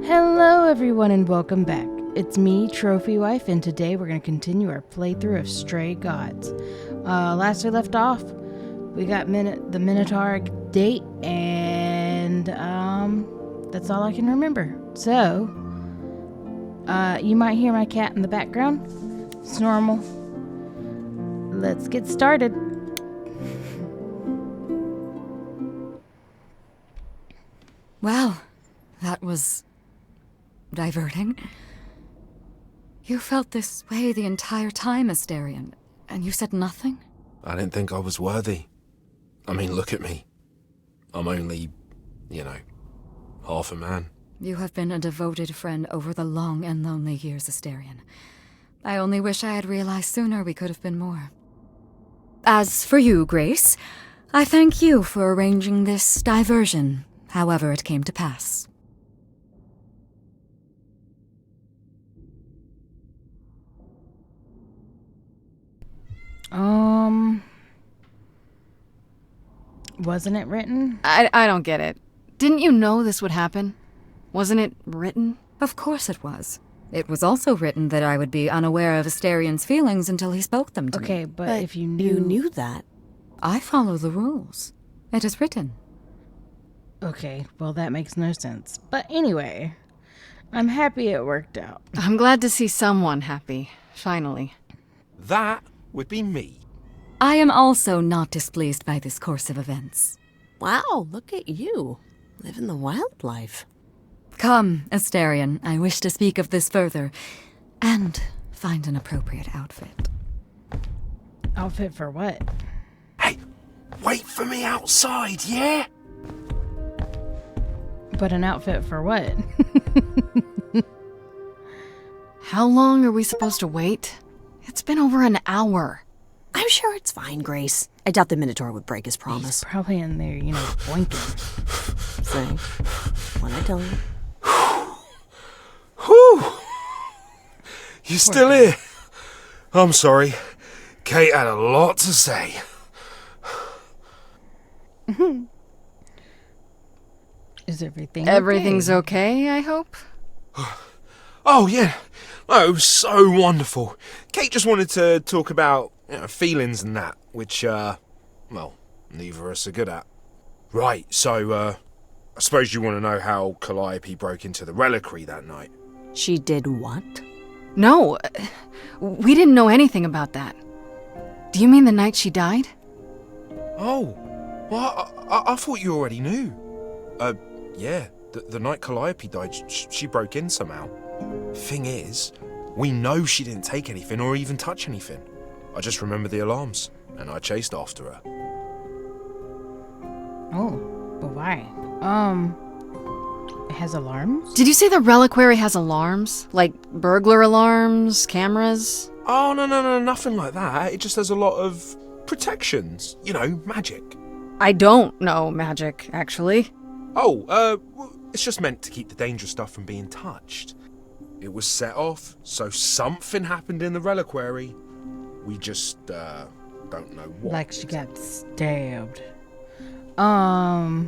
Hello everyone and welcome back. It's me, TrophyWife, and today we're going to continue our playthrough of Stray Gods. Last we left off, we got the Minotaur date, and that's all I can remember. So, you might hear my cat in the background. It's normal. Let's get started. Well, that was diverting. You felt this way the entire time, Asterion, and you said nothing? I didn't think I was worthy. I mean, look at me. I'm only, half a man. You have been a devoted friend over the long and lonely years, Asterion. I only wish I had realized sooner we could have been more. As for you, Grace, I thank you for arranging this diversion, however it came to pass. Wasn't it written? I don't get it. Didn't you know this would happen? Wasn't it written? Of course it was. It was also written that I would be unaware of Asterion's feelings until he spoke them to me. Okay, but if you knew... You knew that. I follow the rules. It is written. Okay, well that makes no sense. But anyway, I'm happy it worked out. I'm glad to see someone happy, finally. That would be me. I am also not displeased by this course of events. Wow, look at you. Living the wildlife. Come, Asterion, I wish to speak of this further, and find an appropriate outfit. Outfit for what? Hey, wait for me outside, yeah? But an outfit for what? How long are we supposed to wait? It's been over an hour. I'm sure it's fine, Grace. I doubt the Minotaur would break his He's promise. probably in there, blinking. Say, when I tell you. Whew! You still here? I'm sorry. Kate had a lot to say. Is everything Everything's okay? okay, I hope? Oh, yeah. Oh, it was so wonderful. Kate just wanted to talk about feelings and that, which, neither of us are good at. Right, so, I suppose you want to know how Calliope broke into the reliquary that night. She did what? No, we didn't know anything about that. Do you mean the night she died? Oh, well, I thought you already knew. Yeah, the night Calliope died, she broke in somehow. Thing is, we know she didn't take anything or even touch anything. I just remember the alarms, and I chased after her. Oh, but why? It has alarms? Did you say the reliquary has alarms? Like burglar alarms, cameras? Oh, no, nothing like that. It just has a lot of protections. Magic. I don't know magic, actually. Oh, it's just meant to keep the dangerous stuff from being touched. It was set off, so something happened in the reliquary. We just, don't know what. Like she got stabbed. How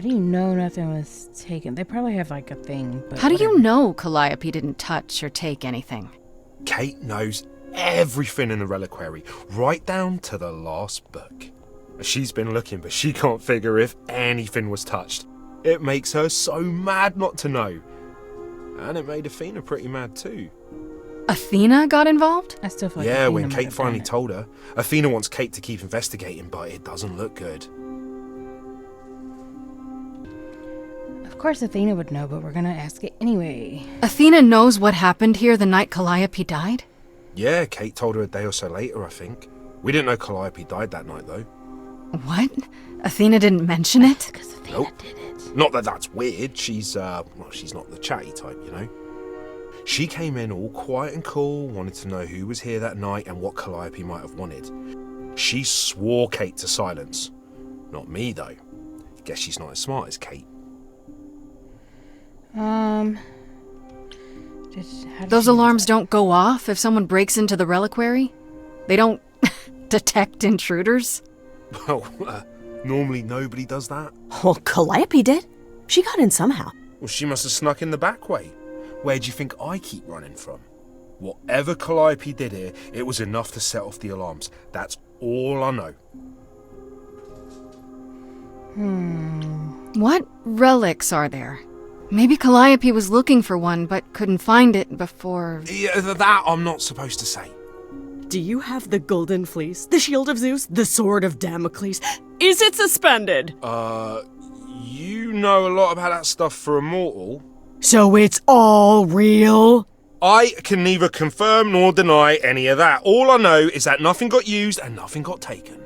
do you know nothing was taken? They probably have like a thing, but How do you whatever. know Calliope didn't touch or take anything? Kate knows everything in the reliquary, right down to the last book. She's been looking, but she can't figure if anything was touched. It makes her so mad not to know. And it made Athena pretty mad too. Athena got involved? I still feel like Yeah, Athena when might Kate have finally done it. told her. Athena wants Kate to keep investigating, but it doesn't look good. Of course Athena would know, but we're gonna ask it anyway. Athena knows what happened here the night Calliope died? Yeah, Kate told her a day or so later, I think. We didn't know Calliope died that night, though. What? Athena didn't mention it? Because Athena Nope. did it. Not that that's weird. She's not the chatty type, She came in all quiet and cool, wanted to know who was here that night and what Calliope might have wanted. She swore Kate to silence. Not me, though. Guess she's not as smart as Kate. How did Those she alarms decide? don't go off if someone breaks into the reliquary? They don't detect intruders? Well, Normally nobody does that. Well, Calliope did. She got in somehow. Well, she must have snuck in the back way. Where do you think I keep running from? Whatever Calliope did here, it was enough to set off the alarms. That's all I know. What relics are there? Maybe Calliope was looking for one, but couldn't find it before... Yeah, that I'm not supposed to say. Do you have the golden fleece, the shield of Zeus, the sword of Damocles? Is it suspended? You know a lot about that stuff for a mortal. So it's all real? I can neither confirm nor deny any of that. All I know is that nothing got used and nothing got taken.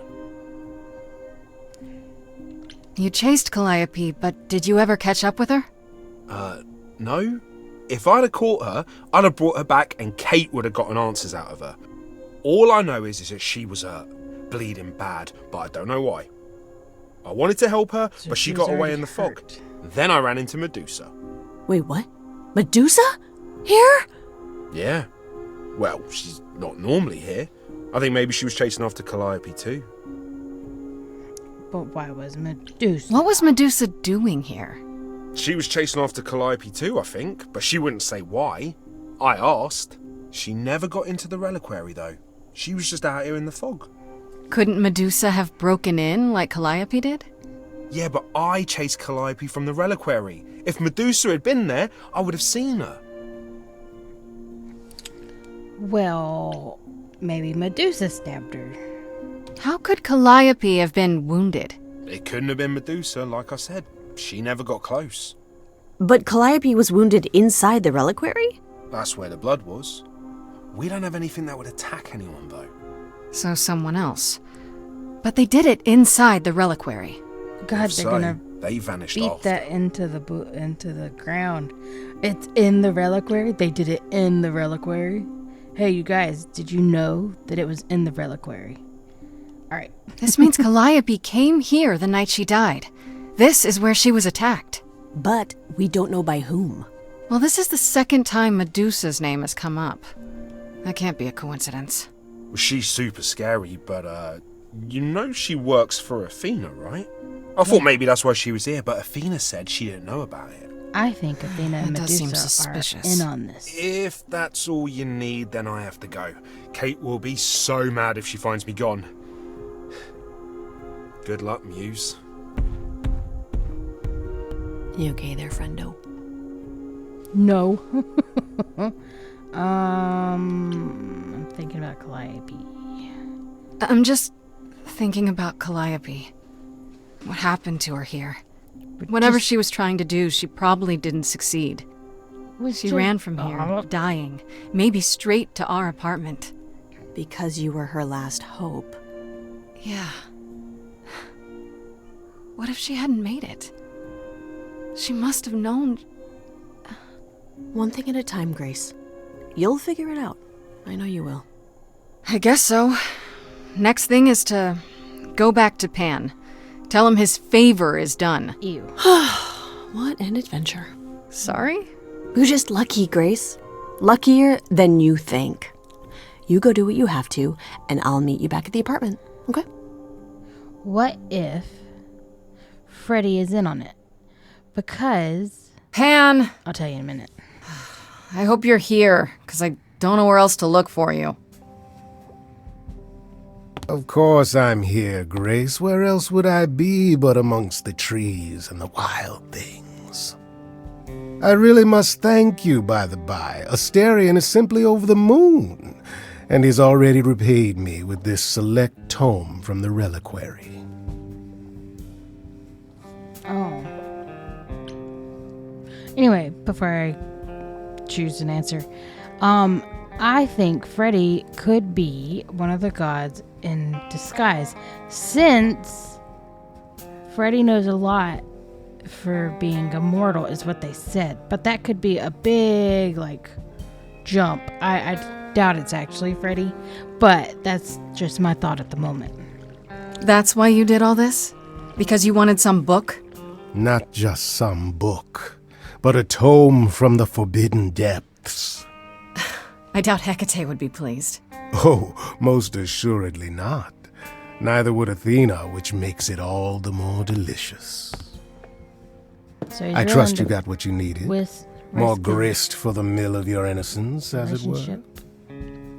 You chased Calliope, but did you ever catch up with her? No. If I'd have caught her, I'd have brought her back and Kate would have gotten answers out of her. All I know is that she was hurt, bleeding bad, but I don't know why. I wanted to help her, So but she she got was away in the already fog. hurt. Then I ran into Medusa. Wait, what? Medusa? Here? Yeah. Well, she's not normally here. I think maybe she was chasing after Calliope too. But why was Medusa? What was Medusa doing here? She was chasing after Calliope too, I think, but she wouldn't say why. I asked. She never got into the reliquary though. She was just out here in the fog. Couldn't Medusa have broken in like Calliope did? Yeah, but I chased Calliope from the reliquary. If Medusa had been there, I would have seen her. Well, maybe Medusa stabbed her. How could Calliope have been wounded? It couldn't have been Medusa, like I said. She never got close. But Calliope was wounded inside the reliquary? That's where the blood was. We don't have anything that would attack anyone, though. So someone else. But they did it inside the reliquary. God, If they're so, gonna they vanished beat off. that into the ground. It's in the reliquary. They did it in the reliquary. Hey, you guys, did you know that it was in the reliquary? All right. This means Calliope came here the night she died. This is where she was attacked. But we don't know by whom. Well, this is the second time Medusa's name has come up. That can't be a coincidence. Well, she's super scary, but, you know she works for Athena, right? I thought maybe that's why she was here, but Athena said she didn't know about it. I think Athena and That does seem Medusa are suspicious. in on this. If that's all you need, then I have to go. Kate will be so mad if she finds me gone. Good luck, Muse. You okay there, friendo? No. I'm thinking about Calliope. I'm just thinking about Calliope. What happened to her here? Whatever she was trying to do, she probably didn't succeed. She ran from here, dying, maybe straight to our apartment. Because you were her last hope. Yeah. What if she hadn't made it? She must have known. One thing at a time, Grace. You'll figure it out. I know you will. I guess so. Next thing is to go back to Pan. Tell him his favor is done. Ew. What an adventure. Sorry? You're just lucky, Grace. Luckier than you think. You go do what you have to, and I'll meet you back at the apartment, okay? What if Freddy is in on it? Because Pan, I'll tell you in a minute. I hope you're here, because I don't know where else to look for you. Of course I'm here, Grace. Where else would I be but amongst the trees and the wild things? I really must thank you, by the by. Asterion is simply over the moon, and he's already repaid me with this select tome from the reliquary. Oh. Anyway, before I choose an answer, I think Freddy could be one of the gods in disguise, since Freddy knows a lot for being immortal, is what they said. But that could be a big, jump. I doubt it's actually Freddy, but that's just my thought at the moment. That's why you did all this? Because you wanted some book? Not just some book, but a tome from the forbidden depths. I doubt Hecate would be pleased. Oh, most assuredly not. Neither would Athena, which makes it all the more delicious. So I you're trust you willing to got what you needed. risk More his grist for the mill of your innocence, as it were. relationship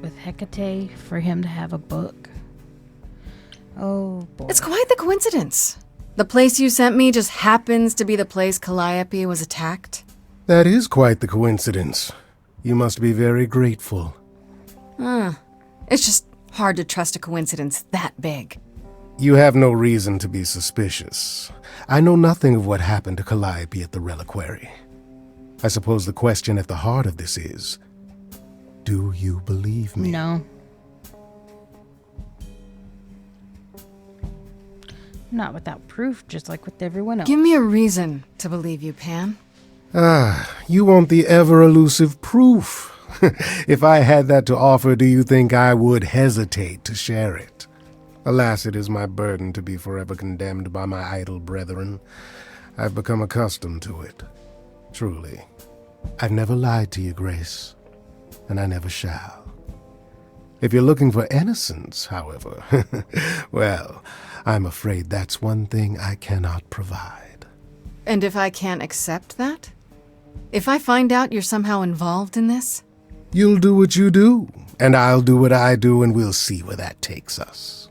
with Hecate for him to have a book. Oh boy. It's quite the coincidence. The place you sent me just happens to be the place Calliope was attacked. That is quite the coincidence. You must be very grateful. It's just hard to trust a coincidence that big. You have no reason to be suspicious. I know nothing of what happened to Calliope at the reliquary. I suppose the question at the heart of this is, do you believe me? No. Not without proof, just like with everyone else. Give me a reason to believe you, Pan. You want the ever-elusive proof. If I had that to offer, do you think I would hesitate to share it? Alas, it is my burden to be forever condemned by my idle brethren. I've become accustomed to it. Truly. I've never lied to you, Grace, and I never shall. If you're looking for innocence, however, well, I'm afraid that's one thing I cannot provide. And if I can't accept that? If I find out you're somehow involved in this? You'll do what you do, and I'll do what I do, and we'll see where that takes us.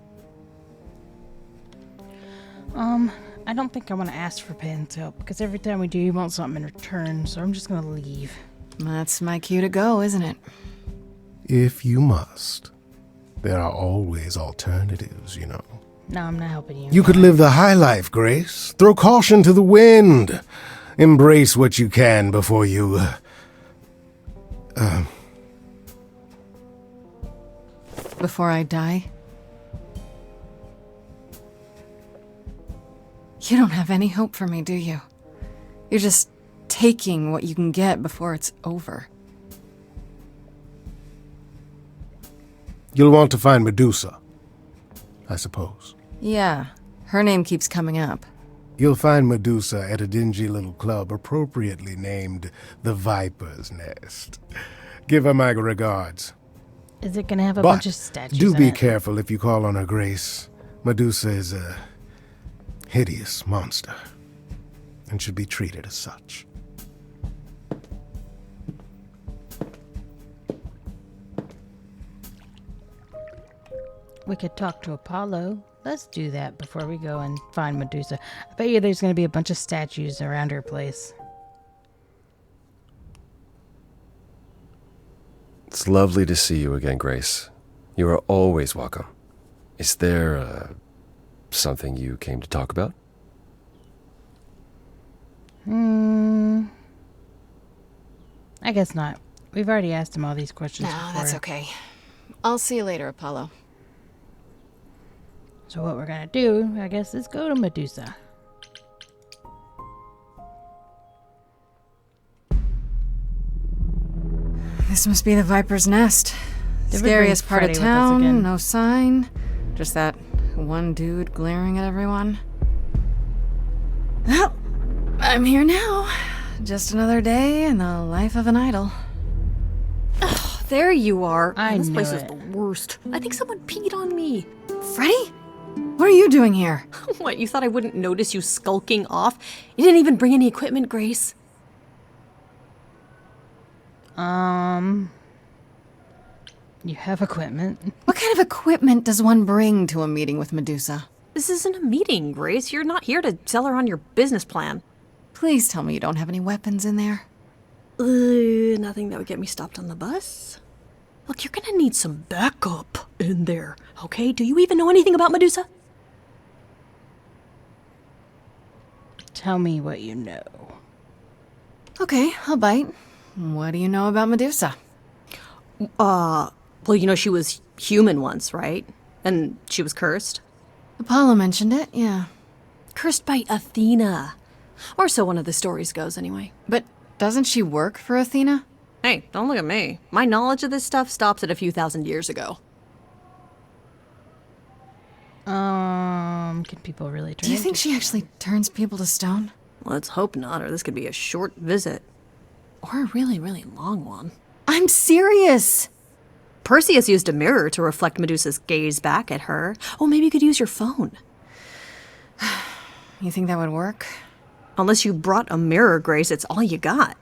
I don't think I want to ask for Pan's help, because every time we do, he wants something in return, so I'm just gonna leave. That's my cue to go, isn't it? If you must. There are always alternatives, you know. No, I'm not helping you. You could live the high life, Grace. Throw caution to the wind. Embrace what you can before you... Before I die? You don't have any hope for me, do you? You're just taking what you can get before it's over. You'll want to find Medusa, I suppose. Yeah, her name keeps coming up. You'll find Medusa at a dingy little club appropriately named the Viper's Nest. Give her my regards. Is it gonna have a But bunch of statues do in be it? careful if you call on her, Grace. Medusa is a hideous monster and should be treated as such. We could talk to Apollo. Let's do that before we go and find Medusa. I bet you there's gonna be a bunch of statues around her place. It's lovely to see you again, Grace. You are always welcome. Is there, something you came to talk about? I guess not. We've already asked him all these questions No, before. that's okay. I'll see you later, Apollo. So what we're gonna do, I guess, is go to Medusa. This must be the Viper's Nest. Did we bring Scariest part of Freddy with us again? town, no sign. Just that one dude glaring at everyone. Well, I'm here now. Just another day in the life of an idol. There you are. I This knew place is it. the worst. I think someone peed on me. Freddy? What are you doing here? What, you thought I wouldn't notice you skulking off? You didn't even bring any equipment, Grace. You have equipment. What kind of equipment does one bring to a meeting with Medusa? This isn't a meeting, Grace. You're not here to sell her on your business plan. Please tell me you don't have any weapons in there. Nothing that would get me stopped on the bus. Look, you're gonna need some backup in there, okay? Do you even know anything about Medusa? Tell me what you know. Okay, I'll bite. What do you know about Medusa? Well, you know she was human once, right? And she was cursed. Apollo mentioned it, yeah. Cursed by Athena. Or so one of the stories goes, anyway. But doesn't she work for Athena? Hey, don't look at me. My knowledge of this stuff stops at a few thousand years ago. Can people really turn Do you think into- she actually turns people to stone? Let's hope not, or this could be a short visit. Or a really, really long one. I'm serious! Perseus used a mirror to reflect Medusa's gaze back at her. Oh, maybe you could use your phone. You think that would work? Unless you brought a mirror, Grace, it's all you got.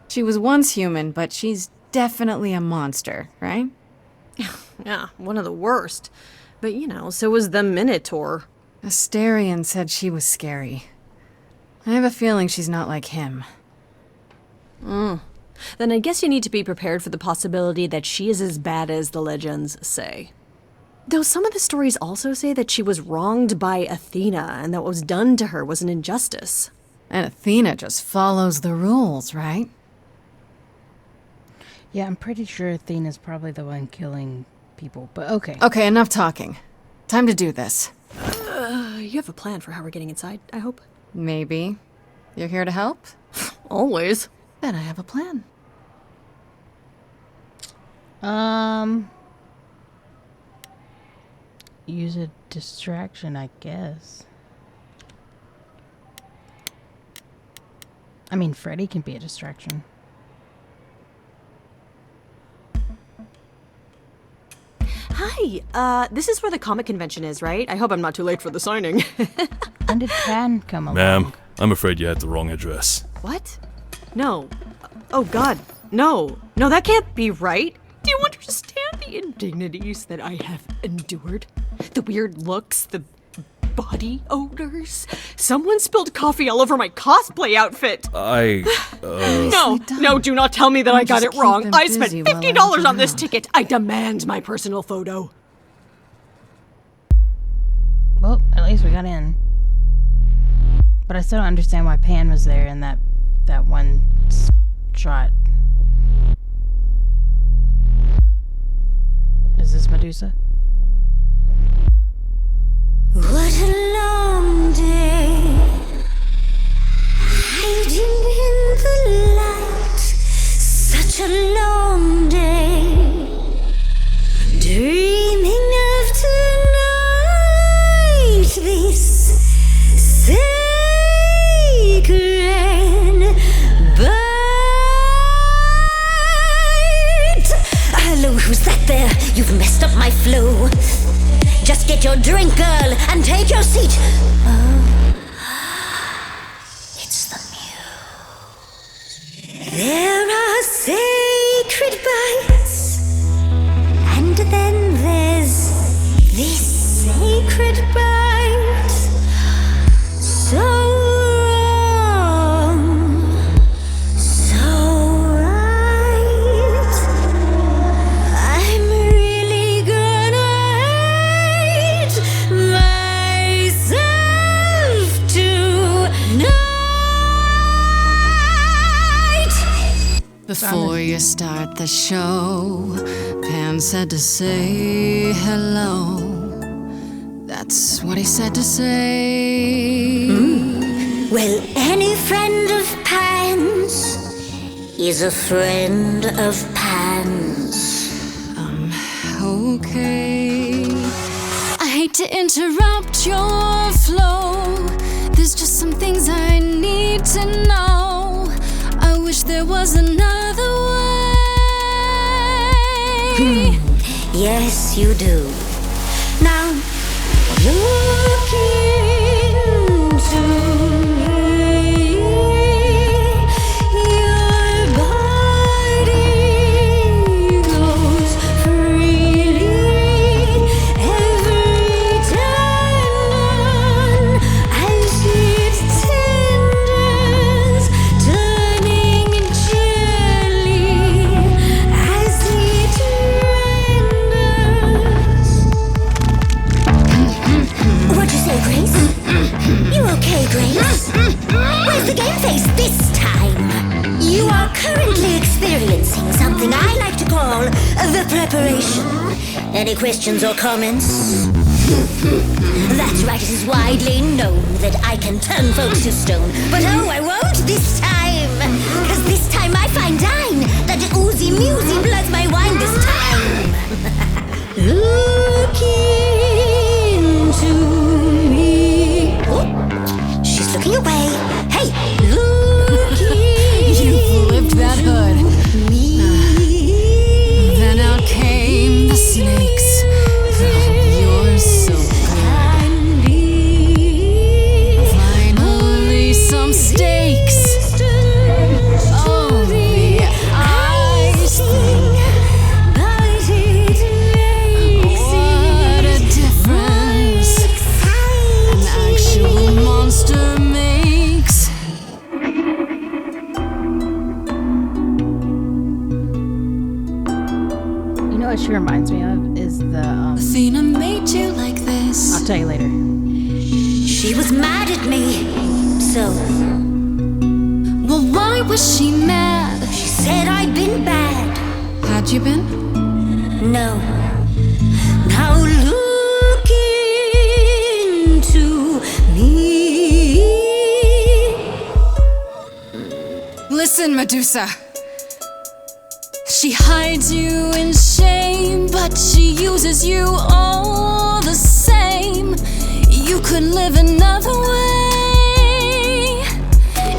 She was once human, but she's definitely a monster, right? Yeah, one of the worst. But, so was the Minotaur. Asterion said she was scary. I have a feeling she's not like him. Then I guess you need to be prepared for the possibility that she is as bad as the legends say. Though some of the stories also say that she was wronged by Athena and that what was done to her was an injustice. And Athena just follows the rules, right? Yeah, I'm pretty sure Athena's probably the one killing people, but okay. Okay, enough talking. Time to do this. You have a plan for how we're getting inside, I hope? Maybe. You're here to help? Always. Then I have a plan. Use a distraction, I guess. I mean, Freddy can be a distraction. Hi, this is where the comic convention is, right? I hope I'm not too late for the signing. When did Pan come along? Ma'am, I'm afraid you had the wrong address. What? No. Oh, God. No. No, that can't be right. Do you understand the indignities that I have endured? The weird looks, the body odors. Someone spilled coffee all over my cosplay outfit. No, do not tell me that I got it wrong. I spent $50 on this ticket. I demand my personal photo. Well, at least we got in. But I still don't understand why Pan was there in that one shot. Is this Medusa? What a long day, hiding in the light. Such a long day, dreaming of tonight. This sacred bite. Hello, who's that there? You've messed up my flow. Just get your drink, girl, and take your seat. Oh, it's the muse. There are sacred bites, and then there's this sacred bite. So wrong, so right. I'm really gonna myself tonight. Before you start the show, Pan said to say hello. That's what he said to say. Well, any friend of Pan's is a friend of Pan's. Okay. I hate to interrupt your flow. There's just some things I need to know. I wish there was another way. Yes, you do. Now, look into me. Your body goes freely every time as it tenders, turning jelly as it renders. What'd you say, Grace? You okay, Grace? Where's the game face this time? You are currently experiencing something I like to call the preparation. Any questions or comments? That's right, it is widely known that I can turn folks to stone. But oh, I won't this time. Cause this time I find dine that oozy musy bloods my wine this time. Look into me. Oh, she's looking away. Hey, look You flipped that hood. She was mad at me. So, Well, why was she mad? she said I'd been bad. Had you been? No. Now look into me. Listen, Medusa. She hides you in shame, but she uses you all the same. You could live another way.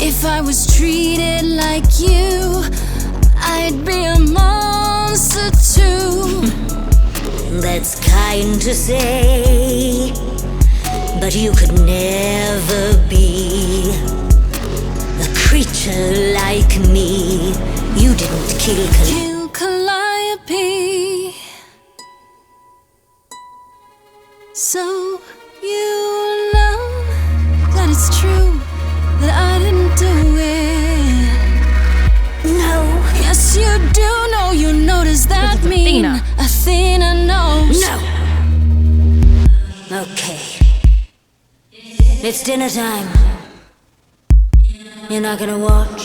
If I was treated like you, I'd be a monster too. That's kind to say, but you could never be a creature like me. You didn't kill Calliope. So you know that it's true that I didn't do it. No. Yes, you do know. You know, does that It's mean Athena. Athena knows? No. Okay. It's dinner time. You're not gonna watch?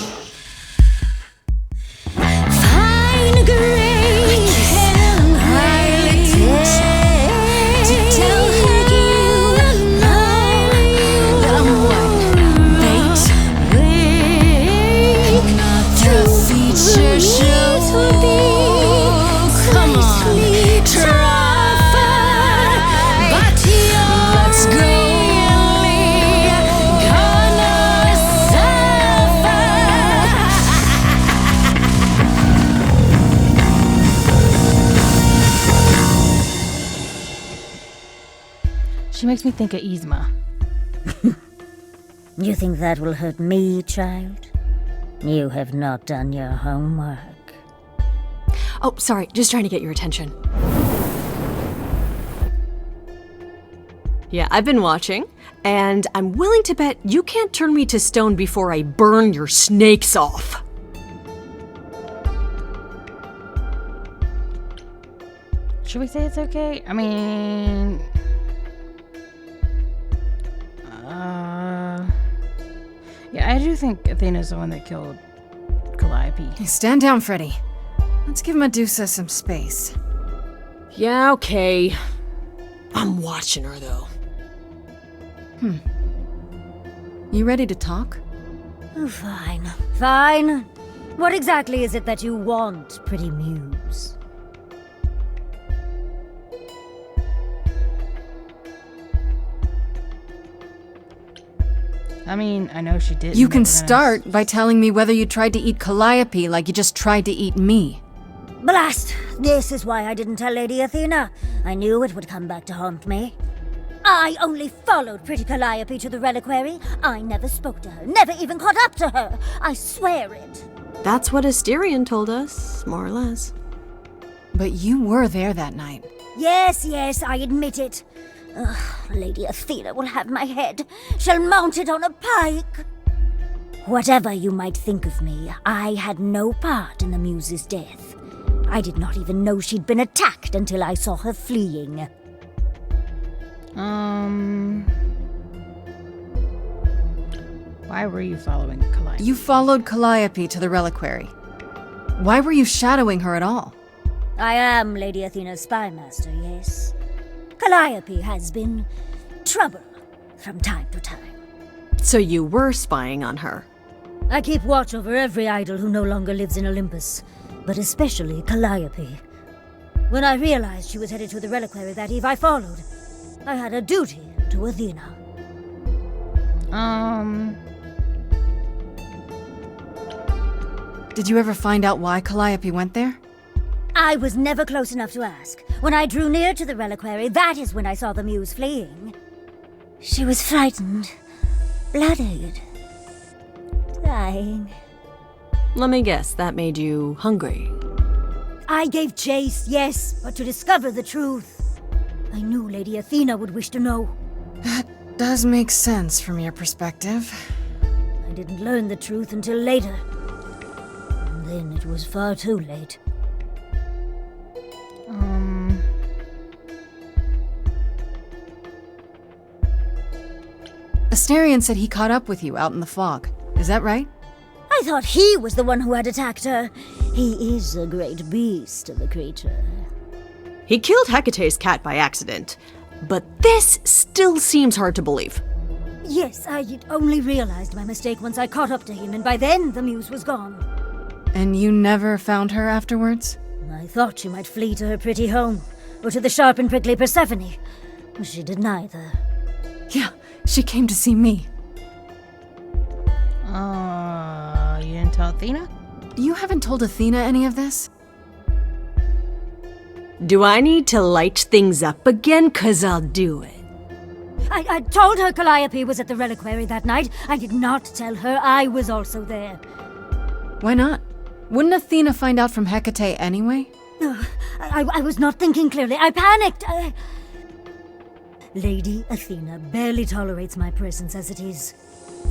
Fine grace. I'll tell you I'm what? Bait? Not the feature show. Come on, try. But Let's go. gonna suffer. She makes me think of Yzma. You think that will hurt me, child? You have not done your homework. Oh, sorry, just trying to get your attention. Yeah, I've been watching, and I'm willing to bet you can't turn me to stone before I burn your snakes off. Should we say it's okay? I mean, yeah, I do think Athena's the one that killed Calliope. Hey, stand down, Freddy. Let's give Medusa some space. Yeah, okay. I'm watching her, though. You ready to talk? Oh, fine. Fine. What exactly is it that you want, pretty muse? I mean, I know she did. You can start by telling me whether you tried to eat Calliope like you just tried to eat me. Blast! This is why I didn't tell Lady Athena. I knew it would come back to haunt me. I only followed pretty Calliope to the reliquary. I never spoke to her, never even caught up to her. I swear it. That's what Asterion told us, more or less. But you were there that night. Yes, yes, I admit it. Ugh, Lady Athena will have my head. She'll mount it on a pike. Whatever you might think of me, I had no part in the muse's death. I did not even know she'd been attacked until I saw her fleeing. Why were you following Calliope? You followed Calliope to the reliquary. Why were you shadowing her at all? I am Lady Athena's spymaster, yes. Calliope has been trouble from time to time. So you were spying on her. I keep watch over every idol who no longer lives in Olympus, but especially Calliope. When I realized she was headed to the reliquary that eve, I followed. I had a duty to Athena. Did you ever find out why Calliope went there? I was never close enough to ask. When I drew near to the reliquary, that is when I saw the muse fleeing. She was frightened, bloodied, dying. Let me guess, that made you hungry. I gave chase, yes, but to discover the truth. I knew Lady Athena would wish to know. That does make sense from your perspective. I didn't learn the truth until later. And then it was far too late. Asterion said he caught up with you out in the fog. Is that right? I thought he was the one who had attacked her. He is a great beast of a creature. He killed Hecate's cat by accident, but this still seems hard to believe. Yes, I only realized my mistake once I caught up to him, and by then the muse was gone. And you never found her afterwards? I thought she might flee to her pretty home, or to the sharp and prickly Persephone. She did neither. Yeah, she came to see me. You didn't tell Athena? You haven't told Athena any of this? Do I need to light things up again? 'Cause I'll do it. I told her Calliope was at the reliquary that night. I did not tell her I was also there. Why not? Wouldn't Athena find out from Hecate anyway? I was not thinking clearly. I panicked. Lady Athena barely tolerates my presence as it is.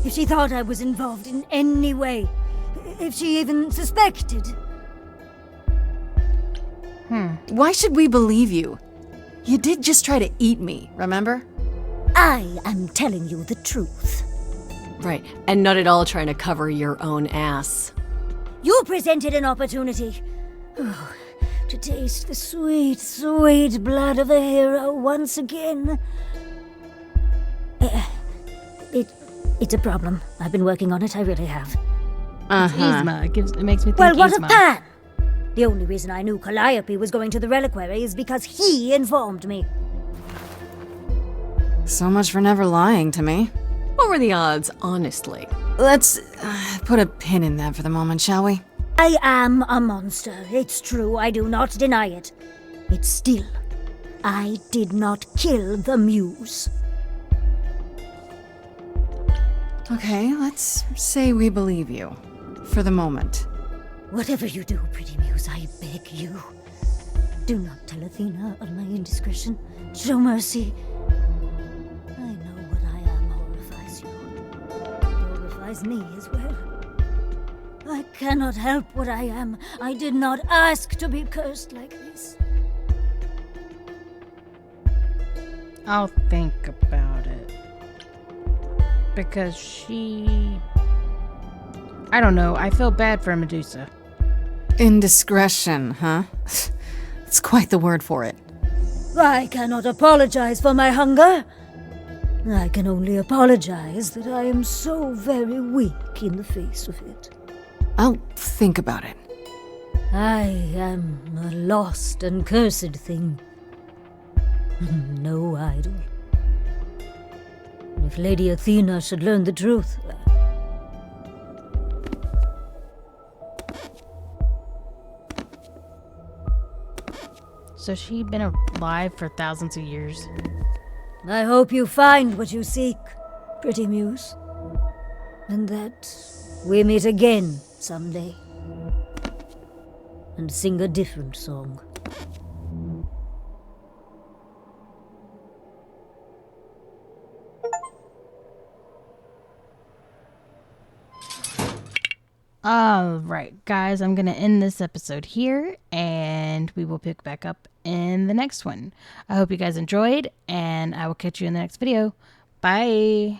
If she thought I was involved in any way, if she even suspected... Why should we believe you? You did just try to eat me, remember? I am telling you the truth. Right, and not at all trying to cover your own ass. You presented an opportunity. To taste the sweet, sweet blood of a hero once again. It's a problem. I've been working on it, I really have. Yzma. It makes me think Well, what Yzma. of Pan? The only reason I knew Calliope was going to the reliquary is because he informed me. So much for never lying to me. What were the odds, honestly? Let's put a pin in that for the moment, shall we? I am a monster. It's true, I do not deny it. It's still, I did not kill the muse. Okay, let's say we believe you. For the moment. Whatever you do, pretty muse, I beg you. Do not tell Athena of my indiscretion. Show mercy. I know what I am horrifies you. It horrifies me as well. I cannot help what I am. I did not ask to be cursed like this. I'll think about it. Because she... I don't know, I feel bad for Medusa. Indiscretion, huh? It's quite the word for it. I cannot apologize for my hunger. I can only apologize that I am so very weak in the face of it. I'll think about it. I am a lost and cursed thing. No idol. If Lady Athena should learn the truth... So she been alive for thousands of years. I hope you find what you seek, pretty muse. And that we meet again someday. And sing a different song. Alright, guys, I'm going to end this episode here, and we will pick back up in the next one. I hope you guys enjoyed, and I will catch you in the next video. Bye!